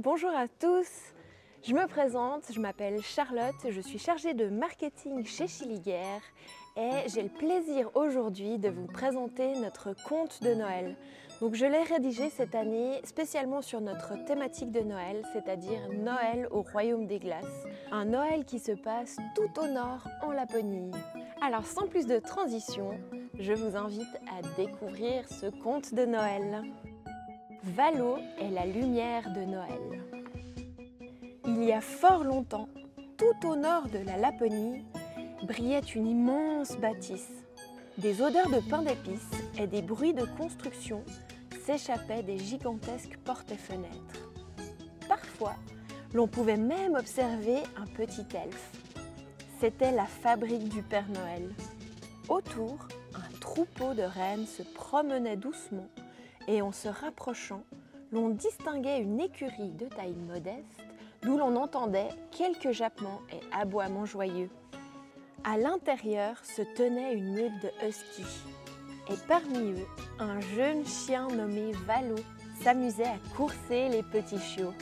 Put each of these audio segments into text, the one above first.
Bonjour à tous, je me présente, je m'appelle Charlotte, je suis chargée de marketing chez Chiliguère et j'ai le plaisir aujourd'hui de vous présenter notre conte de Noël. Donc je l'ai rédigé cette année spécialement sur notre thématique de Noël, c'est-à-dire Noël au Royaume des Glaces. Un Noël qui se passe tout au nord en Laponie. Alors sans plus de transition, je vous invite à découvrir ce conte de Noël. Valo est la lumière de Noël. Il y a fort longtemps, tout au nord de la Laponie, brillait une immense bâtisse. Des odeurs de pain d'épices et des bruits de construction s'échappaient des gigantesques portes et fenêtres. Parfois, l'on pouvait même observer un petit elfe. C'était la fabrique du Père Noël. Autour, un troupeau de rennes se promenait doucement et en se rapprochant, l'on distinguait une écurie de taille modeste d'où l'on entendait quelques jappements et aboiements joyeux. À l'intérieur se tenait une meute de huskies et parmi eux, un jeune chien nommé Valo s'amusait à courser les petits chiots.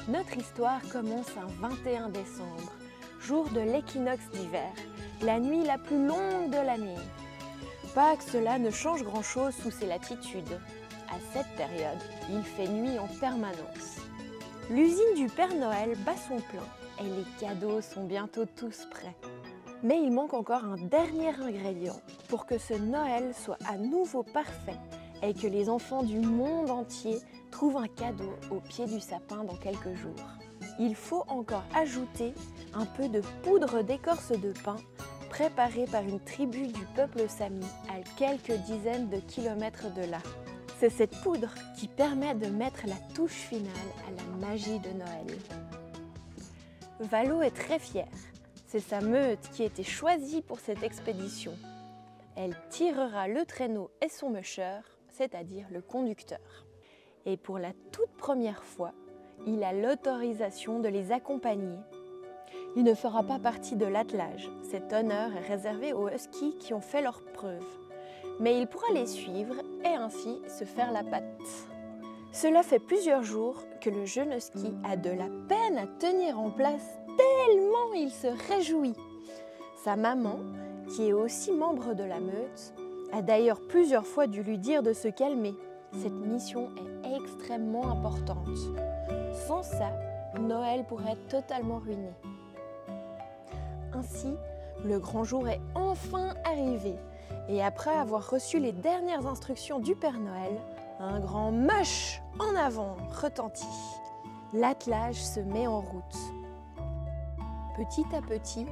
Notre histoire commence un 21 décembre, jour de l'équinoxe d'hiver, la nuit la plus longue de l'année. Pas que cela ne change grand-chose sous ces latitudes. À cette période, il fait nuit en permanence. L'usine du Père Noël bat son plein et les cadeaux sont bientôt tous prêts. Mais il manque encore un dernier ingrédient pour que ce Noël soit à nouveau parfait et que les enfants du monde entier trouvent un cadeau au pied du sapin dans quelques jours. Il faut encore ajouter un peu de poudre d'écorce de pin préparée par une tribu du peuple Sami à quelques dizaines de kilomètres de là. C'est cette poudre qui permet de mettre la touche finale à la magie de Noël. Valo est très fière. C'est sa meute qui a été choisie pour cette expédition. Elle tirera le traîneau et son musher, c'est-à-dire le conducteur. Et pour la toute première fois, il a l'autorisation de les accompagner. Il ne fera pas partie de l'attelage. Cet honneur est réservé aux huskies qui ont fait leurs preuves. Mais il pourra les suivre et ainsi se faire la patte. Cela fait plusieurs jours que le jeune husky a de la peine à tenir en place tellement il se réjouit. Sa maman, qui est aussi membre de la meute, a d'ailleurs plusieurs fois dû lui dire de se calmer. Cette mission est extrêmement importante. Sans ça, Noël pourrait être totalement ruiné. Ainsi, le grand jour est enfin arrivé. Et après avoir reçu les dernières instructions du Père Noël, un grand mush en avant retentit. L'attelage se met en route. Petit à petit,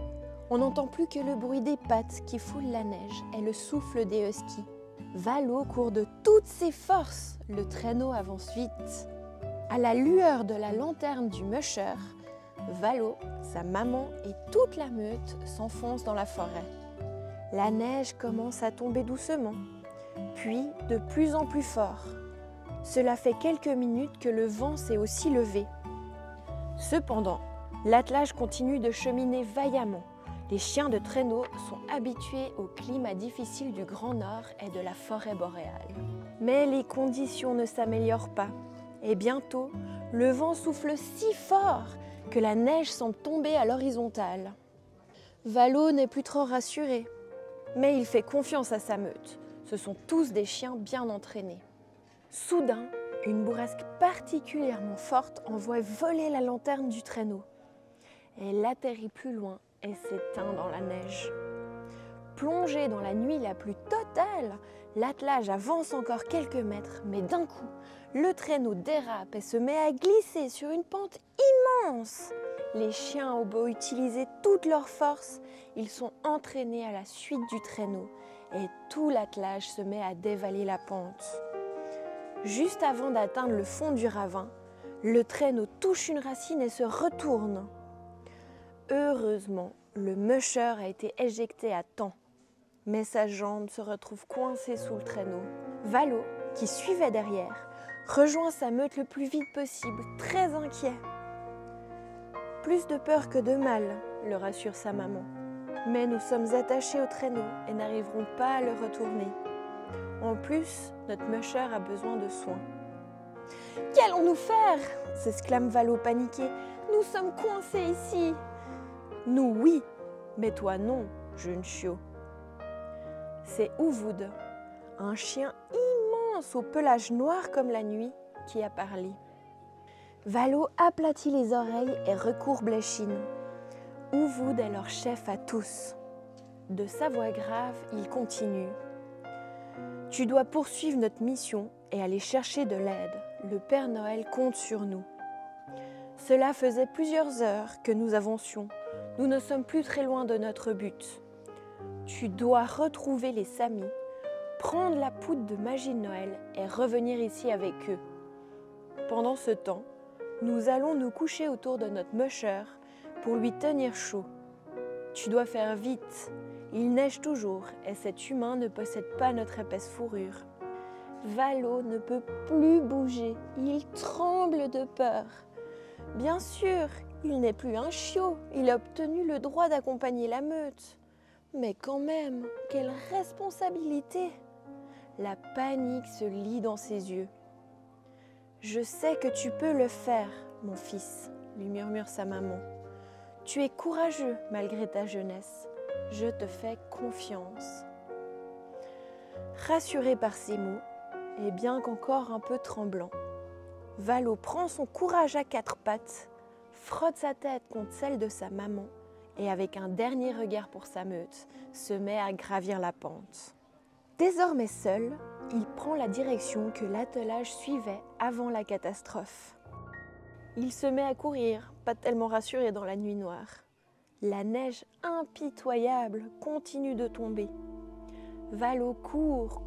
on n'entend plus que le bruit des pattes qui foulent la neige et le souffle des huskies. Valo court de toutes ses forces, le traîneau avance vite. À la lueur de la lanterne du musher, Valo, sa maman et toute la meute s'enfoncent dans la forêt. La neige commence à tomber doucement, puis de plus en plus fort. Cela fait quelques minutes que le vent s'est aussi levé. Cependant, l'attelage continue de cheminer vaillamment. Les chiens de traîneau sont habitués au climat difficile du Grand Nord et de la forêt boréale. Mais les conditions ne s'améliorent pas. Et bientôt, le vent souffle si fort que la neige semble tomber à l'horizontale. Valo n'est plus trop rassuré. Mais il fait confiance à sa meute. Ce sont tous des chiens bien entraînés. Soudain, une bourrasque particulièrement forte envoie voler la lanterne du traîneau. Elle atterrit plus loin et s'éteint dans la neige. Plongé dans la nuit la plus totale, l'attelage avance encore quelques mètres, mais d'un coup, le traîneau dérape et se met à glisser sur une pente immense. Les chiens ont beau utiliser toute leur force, ils sont entraînés à la suite du traîneau et tout l'attelage se met à dévaler la pente. Juste avant d'atteindre le fond du ravin, le traîneau touche une racine et se retourne. Heureusement, le musher a été éjecté à temps, mais sa jambe se retrouve coincée sous le traîneau. Valo, qui suivait derrière, rejoint sa meute le plus vite possible, très inquiet. Plus de peur que de mal, le rassure sa maman. Mais nous sommes attachés au traîneau et n'arriverons pas à le retourner. En plus, notre musher a besoin de soins. « Qu'allons-nous faire » s'exclame Valo paniqué. « Nous sommes coincés ici !»« Nous, oui, mais toi non, jeune chiot. » C'est Uwud, un chien immense au pelage noir comme la nuit, qui a parlé. Valo aplatit les oreilles et recourbe l'échine. Uwud est leur chef à tous. De sa voix grave, il continue. « Tu dois poursuivre notre mission et aller chercher de l'aide. Le Père Noël compte sur nous. » Cela faisait plusieurs heures que nous avancions. Nous ne sommes plus très loin de notre but. Tu dois retrouver les Samis, prendre la poudre de magie de Noël et revenir ici avec eux. Pendant ce temps, nous allons nous coucher autour de notre musher pour lui tenir chaud. Tu dois faire vite. Il neige toujours et cet humain ne possède pas notre épaisse fourrure. Valo ne peut plus bouger. Il tremble de peur. Bien sûr, il n'est plus un chiot. Il a obtenu le droit d'accompagner la meute. Mais quand même, quelle responsabilité! La panique se lit dans ses yeux. « Je sais que tu peux le faire, mon fils, » lui murmure sa maman. « Tu es courageux malgré ta jeunesse. Je te fais confiance. » Rassuré par ces mots, et bien qu'encore un peu tremblant, Valo prend son courage à quatre pattes, frotte sa tête contre celle de sa maman et avec un dernier regard pour sa meute, se met à gravir la pente. Désormais seul, il prend la direction que l'attelage suivait avant la catastrophe. Il se met à courir, pas tellement rassuré dans la nuit noire. La neige impitoyable continue de tomber. Valo court,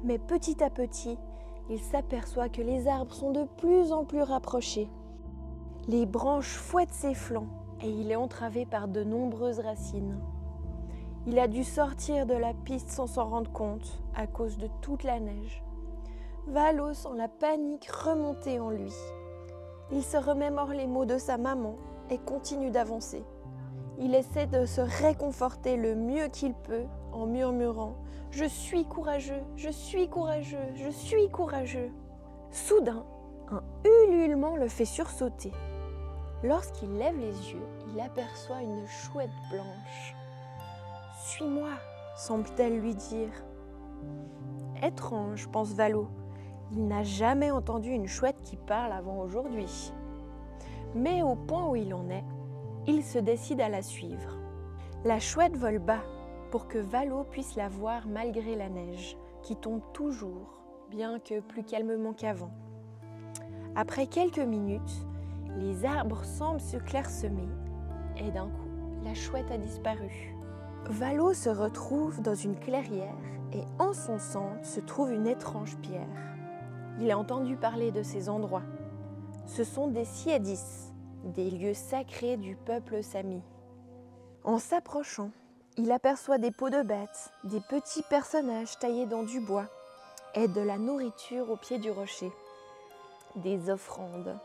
mais petit à petit, il s'aperçoit que les arbres sont de plus en plus rapprochés. Les branches fouettent ses flancs et il est entravé par de nombreuses racines. Il a dû sortir de la piste sans s'en rendre compte à cause de toute la neige. Valo sent la panique remonter en lui. Il se remémore les mots de sa maman et continue d'avancer. Il essaie de se réconforter le mieux qu'il peut en murmurant « Je suis courageux, je suis courageux, je suis courageux ». Soudain, un ululement le fait sursauter. Lorsqu'il lève les yeux, il aperçoit une chouette blanche. « Suis-moi », semble-t-elle lui dire. Étrange, pense Valo. Il n'a jamais entendu une chouette qui parle avant aujourd'hui. Mais au point où il en est, il se décide à la suivre. La chouette vole bas pour que Valo puisse la voir malgré la neige, qui tombe toujours, bien que plus calmement qu'avant. Après quelques minutes, les arbres semblent se clairsemer et d'un coup, la chouette a disparu. Valo se retrouve dans une clairière et en son centre se trouve une étrange pierre. Il a entendu parler de ces endroits. Ce sont des siedis, des lieux sacrés du peuple Sami. En s'approchant, il aperçoit des peaux de bêtes, des petits personnages taillés dans du bois et de la nourriture au pied du rocher, des offrandes.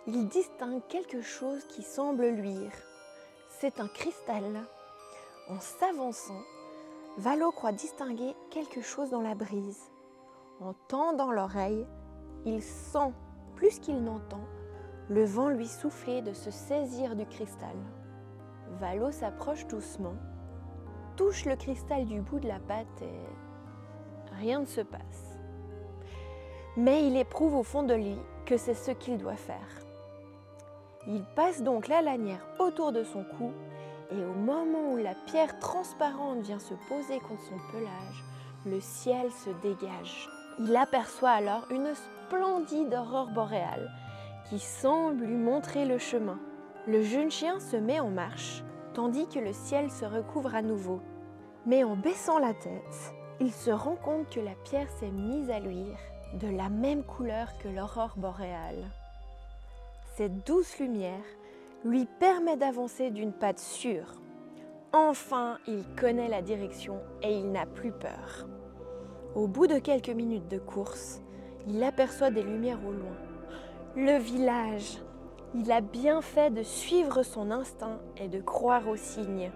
Il distingue quelque chose qui semble luire. C'est un cristal. En s'avançant, Valo croit distinguer quelque chose dans la brise. En tendant l'oreille, il sent, plus qu'il n'entend, le vent lui souffler de se saisir du cristal. Valo s'approche doucement, touche le cristal du bout de la patte et rien ne se passe. Mais il éprouve au fond de lui que c'est ce qu'il doit faire. Il passe donc la lanière autour de son cou et au moment où la pierre transparente vient se poser contre son pelage, le ciel se dégage. Il aperçoit alors une splendide aurore boréale qui semble lui montrer le chemin. Le jeune chien se met en marche, tandis que le ciel se recouvre à nouveau. Mais en baissant la tête, il se rend compte que la pierre s'est mise à luire de la même couleur que l'aurore boréale. Cette douce lumière lui permet d'avancer d'une patte sûre. Enfin, il connaît la direction et il n'a plus peur. Au bout de quelques minutes de course, il aperçoit des lumières au loin. Le village! Il a bien fait de suivre son instinct et de croire aux signes.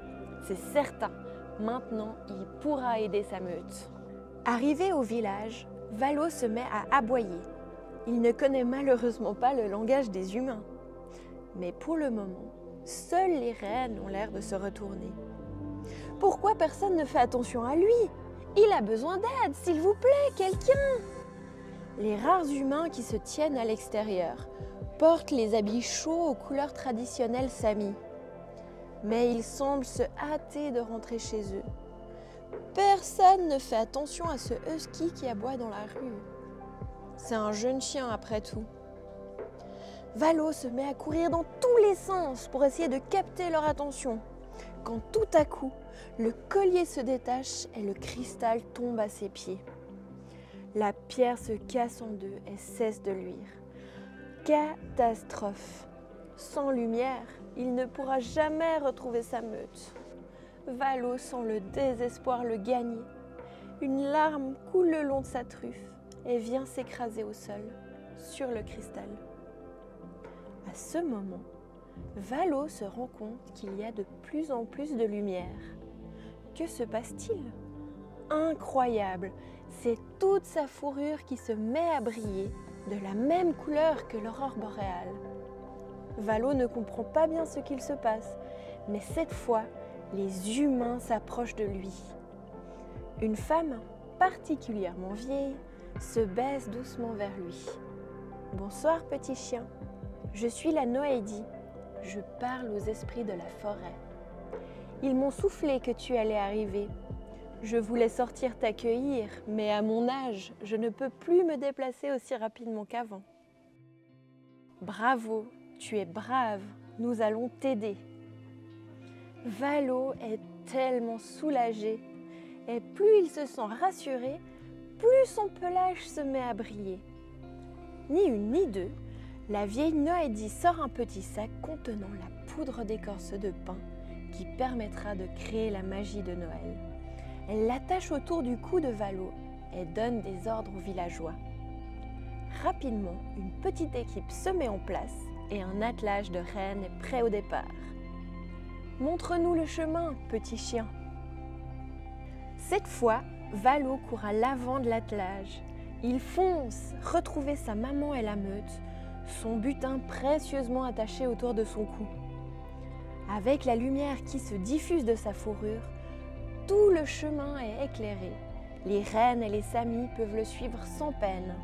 C'est certain, maintenant il pourra aider sa meute. Arrivé au village, Valo se met à aboyer. Il ne connaît malheureusement pas le langage des humains. Mais pour le moment, seules les reines ont l'air de se retourner. Pourquoi personne ne fait attention à lui? Il a besoin d'aide, s'il vous plaît, quelqu'un! Les rares humains qui se tiennent à l'extérieur portent les habits chauds aux couleurs traditionnelles samis. Mais ils semblent se hâter de rentrer chez eux. Personne ne fait attention à ce husky qui aboie dans la rue. C'est un jeune chien après tout. Valo se met à courir dans tous les sens pour essayer de capter leur attention. Quand tout à coup, le collier se détache et le cristal tombe à ses pieds. La pierre se casse en deux et cesse de luire. Catastrophe! Sans lumière, il ne pourra jamais retrouver sa meute. Valo sent le désespoir le gagner. Une larme coule le long de sa truffe et vient s'écraser au sol, sur le cristal. À ce moment, Valo se rend compte qu'il y a de plus en plus de lumière. Que se passe-t-il? Incroyable! C'est toute sa fourrure qui se met à briller de la même couleur que l'aurore boréale. Valo ne comprend pas bien ce qu'il se passe, mais cette fois, les humains s'approchent de lui. Une femme, particulièrement vieille, se baisse doucement vers lui. « Bonsoir, petit chien. Je suis la Noédie. Je parle aux esprits de la forêt. Ils m'ont soufflé que tu allais arriver. Je voulais sortir t'accueillir, mais à mon âge, je ne peux plus me déplacer aussi rapidement qu'avant. Bravo, tu es brave, nous allons t'aider. » Valo est tellement soulagé, et plus il se sent rassuré, plus son pelage se met à briller. Ni une ni deux, la vieille Noédie sort un petit sac contenant la poudre d'écorce de pin qui permettra de créer la magie de Noël. Elle l'attache autour du cou de Valo et donne des ordres aux villageois. Rapidement, une petite équipe se met en place et un attelage de rennes est prêt au départ. « Montre-nous le chemin, petit chien !» Cette fois, Valo court à l'avant de l'attelage. Il fonce retrouver sa maman et la meute, son butin précieusement attaché autour de son cou. Avec la lumière qui se diffuse de sa fourrure, tout le chemin est éclairé. Les rennes et les samis peuvent le suivre sans peine.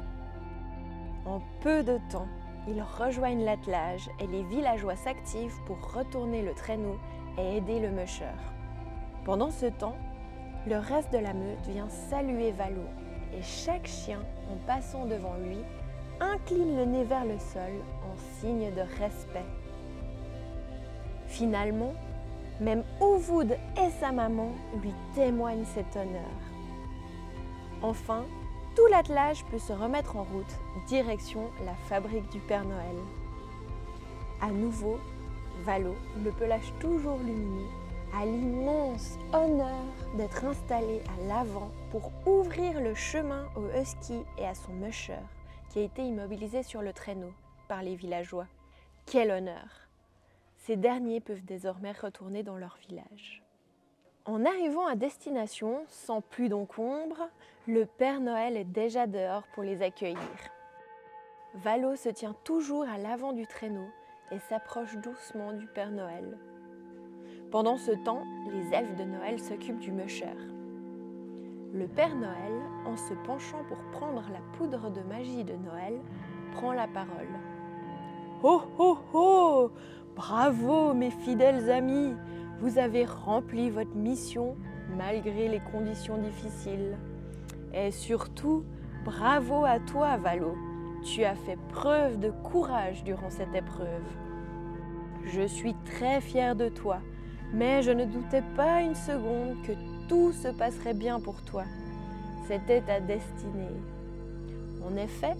En peu de temps, ils rejoignent l'attelage et les villageois s'activent pour retourner le traîneau et aider le musher. Pendant ce temps, le reste de la meute vient saluer Valo et chaque chien, en passant devant lui, incline le nez vers le sol en signe de respect. Finalement, même Ovud et sa maman lui témoignent cet honneur. Enfin, tout l'attelage peut se remettre en route, direction la fabrique du Père Noël. À nouveau, Valo, le pelage toujours lumineux, a l'immense honneur d'être installé à l'avant pour ouvrir le chemin au husky et à son musher, qui a été immobilisé sur le traîneau par les villageois. Quel honneur! Ces derniers peuvent désormais retourner dans leur village. En arrivant à destination, sans plus d'encombre, le Père Noël est déjà dehors pour les accueillir. Valo se tient toujours à l'avant du traîneau et s'approche doucement du Père Noël. Pendant ce temps, les elfes de Noël s'occupent du musher. Le Père Noël, en se penchant pour prendre la poudre de magie de Noël, prend la parole. « Ho ho ho! Bravo mes fidèles amis! Vous avez rempli votre mission malgré les conditions difficiles. Et surtout, bravo à toi Valo! Tu as fait preuve de courage durant cette épreuve. Je suis très fière de toi, mais je ne doutais pas une seconde que tout se passerait bien pour toi. C'était ta destinée. En effet,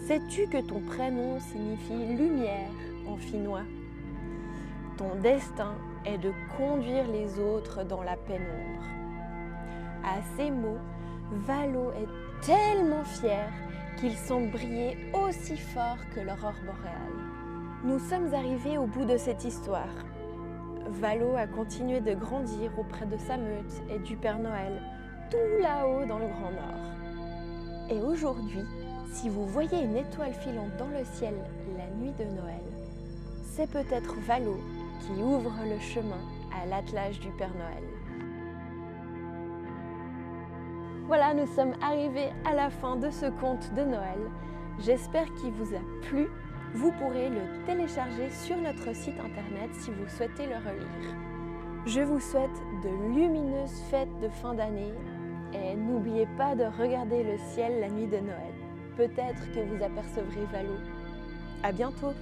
sais-tu que ton prénom signifie lumière en finnois? Ton destin est de conduire les autres dans la pénombre. » À ces mots, Valo est tellement fier qu'il semble briller aussi fort que l'aurore boréale. Nous sommes arrivés au bout de cette histoire. Valo a continué de grandir auprès de sa meute et du Père Noël, tout là-haut dans le Grand Nord. Et aujourd'hui, si vous voyez une étoile filante dans le ciel la nuit de Noël, c'est peut-être Valo qui ouvre le chemin à l'attelage du Père Noël. Voilà, nous sommes arrivés à la fin de ce conte de Noël. J'espère qu'il vous a plu. Vous pourrez le télécharger sur notre site internet si vous souhaitez le relire. Je vous souhaite de lumineuses fêtes de fin d'année et n'oubliez pas de regarder le ciel la nuit de Noël. Peut-être que vous apercevrez Valo. À bientôt!